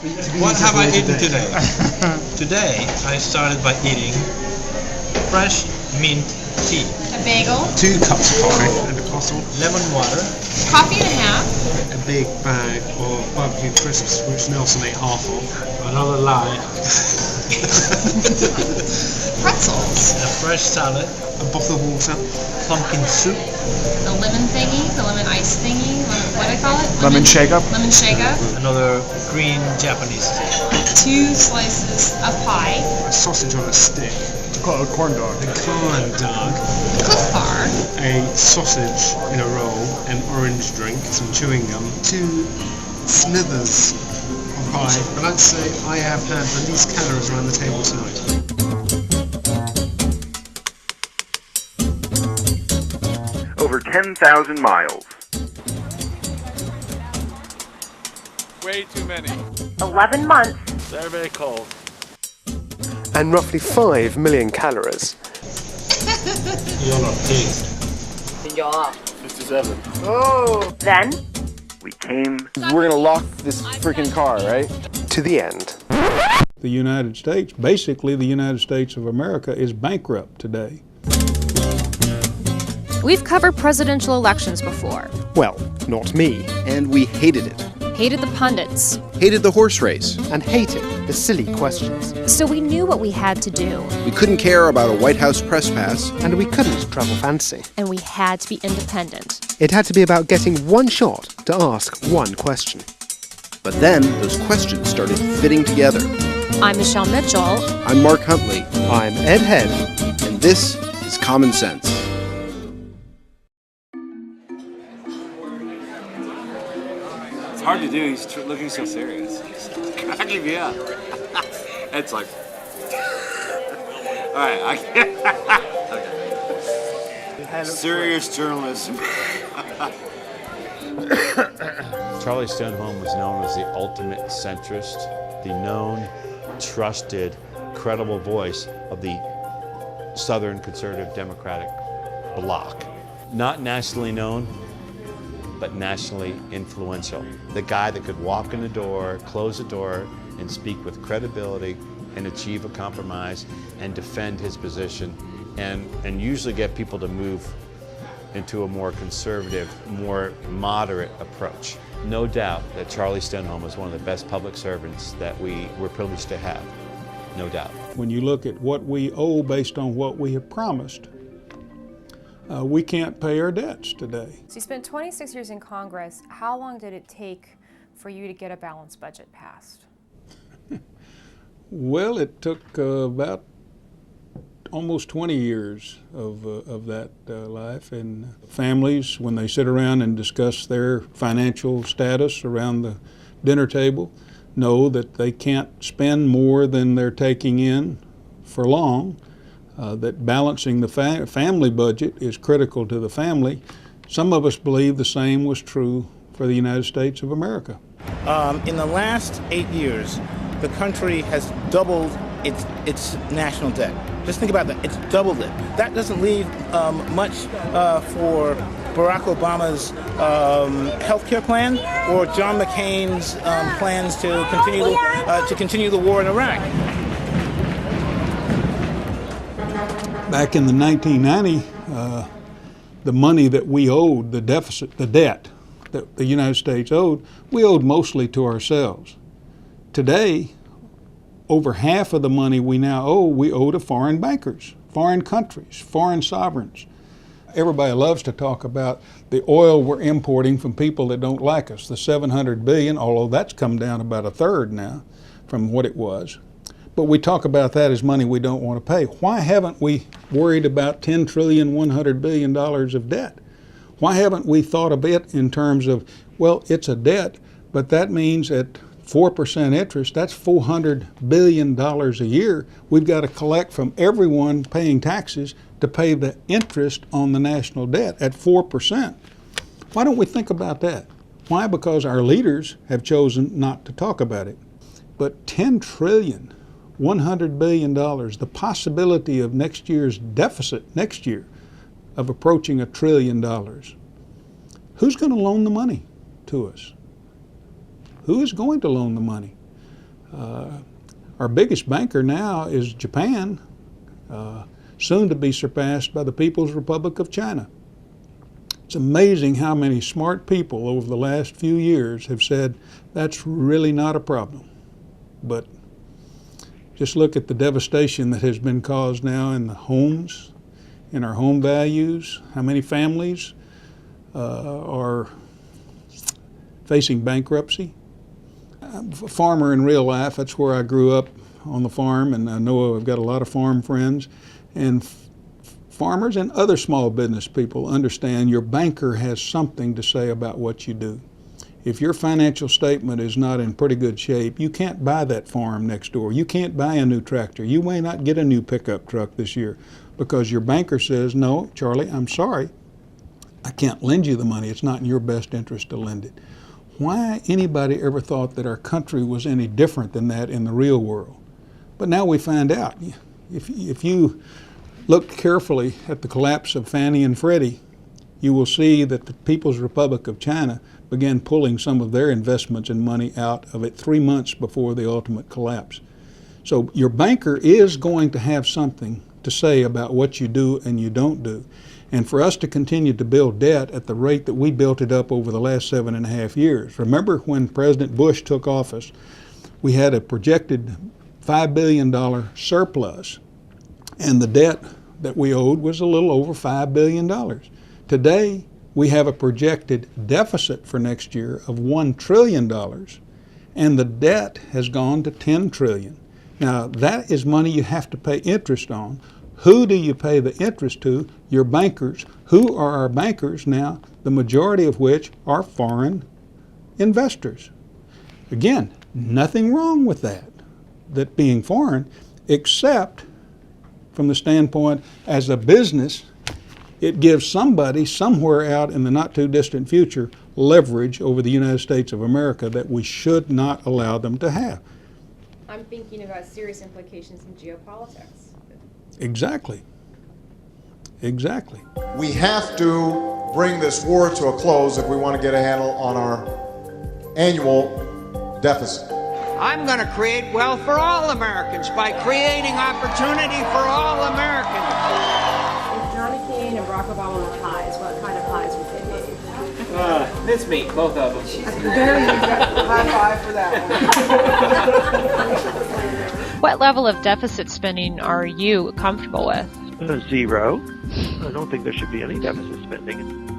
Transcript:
What have I eaten today? Today, I started by eating fresh mint tea, a bagel, 2 cups of coffee and a croissant, lemon water, coffee and a half, a big bag of barbecue crisps, which Nelson ate half of. another lie, pretzels, a fresh salad, A bottle of water. pumpkin soup, the lemon thingy, the lemon ice thingy, what do I call it? Lemon shake-up? Lemon shake-up, another green Japanese tea. 2 slices of pie, A sausage on a stick. Call it a corn dog. A corn dog. Cliff Bar, A sausage in a roll. An orange drink. Some chewing gum. 2 Smithers of pie. But I'd say I have had the least calories around the table tonight. Over 10,000 miles. Way too many. 11 months. Very, very cold. And roughly 5 million calories. You're a pig. 57. Then, We came We're gonna lock this freaking car, right? To the end. The United States, basically the United States of America, is bankrupt today. We've covered presidential elections before. Well, not me. And we hated it. Hated the pundits. Hated the horse race. And hated the silly questions. So we knew what we had to do. We couldn't care about a White House press pass. And we couldn't travel fancy. And we had to be independent. It had to be about getting one shot to ask one question. But then those questions started fitting together. I'm Michelle Mitchell. I'm Mark Huntley. I'm Ed Head. And this is Common Sense. It's hard to do. He's looking so serious. Cracking me up. It's like. All right, I can't. Okay. Serious journalism. Charlie Stonehome was known as the ultimate centrist, the known, trusted, credible voice of the Southern Conservative Democratic bloc. Not nationally known, but nationally influential. The guy that could walk in the door, close the door, and speak with credibility and achieve a compromise and defend his position and usually get people to move into a more conservative, more moderate approach. No doubt that Charlie Stonehome was one of the best public servants that we were privileged to have. No doubt. When you look at what we owe based on what we have promised, we can't pay our debts today. So you spent 26 years in Congress. How long did it take for you to get a balanced budget passed? Well, it took about almost 20 years of that life. And families, when they sit around and discuss their financial status around the dinner table, know that they can't spend more than they're taking in for long, that balancing the family budget is critical to the family. Some of us believe the same was true for the United States of America. In the last 8 years, the country has doubled its national debt. Just think about that. It's doubled it. That doesn't leave much for Barack Obama's health care plan or John McCain's plans to continue the war in Iraq. Back in the 1990, the money that we owed, the deficit, the debt that the United States owed, we owed mostly to ourselves. Today, over half of the money we now owe, we owe to foreign bankers, foreign countries, foreign sovereigns. Everybody loves to talk about the oil we're importing from people that don't like us, the $700 billion, although that's come down about a third now from what it was. But we talk about that as money we don't want to pay. Why haven't we worried about $10 trillion, $100 billion of debt? Why haven't we thought of it in terms of, well, it's a debt, but that means at 4% interest, that's $400 billion a year. We've got to collect from everyone paying taxes to pay the interest on the national debt at 4%. Why don't we think about that? Why? Because our leaders have chosen not to talk about it. But $10 trillion, $100 billion, the possibility of next year's deficit next year of approaching $1 trillion. Who's going to loan the money to us? Who is going to loan the money? Our biggest banker now is Japan, soon to be surpassed by the People's Republic of China. It's amazing how many smart people over the last few years have said that's really not a problem. But just look at the devastation that has been caused now in the homes, in our home values, how many families are facing bankruptcy. I'm a farmer in real life. That's where I grew up, on the farm, and I know I've got a lot of farm friends. And farmers and other small business people understand your banker has something to say about what you do. If your financial statement is not in pretty good shape, you can't buy that farm next door. You can't buy a new tractor. You may not get a new pickup truck this year because your banker says, no, Charlie, I'm sorry, I can't lend you the money. It's not in your best interest to lend it. Why anybody ever thought that our country was any different than that in the real world? But now we find out. If you look carefully at the collapse of Fannie and Freddie, you will see that the People's Republic of China began pulling some of their investments and money out of it 3 months before the ultimate collapse. So your banker is going to have something to say about what you do and you don't do. And for us to continue to build debt at the rate that we built it up over the last 7.5 years. Remember when President Bush took office, we had a projected $5 billion surplus, and the debt that we owed was a little over $5 billion. Today, we have a projected deficit for next year of $1 trillion, and the debt has gone to $10 trillion. Now, that is money you have to pay interest on. Who do you pay the interest to? Your bankers. Who are our bankers now? The majority of which are foreign investors. Again, nothing wrong with that being foreign, except from the standpoint as a business, it gives somebody somewhere out in the not too distant future leverage over the United States of America that we should not allow them to have. I'm thinking about serious implications in geopolitics. Exactly. Exactly. We have to bring this war to a close if we want to get a handle on our annual deficit. I'm going to create wealth for all Americans by creating opportunity for all Americans. If John McCain and Barack Obama were pies, what kind of pies would they make? Mincemeat, both of them. Very good. High five for that one. What level of deficit spending are you comfortable with? 0. I don't think there should be any deficit spending.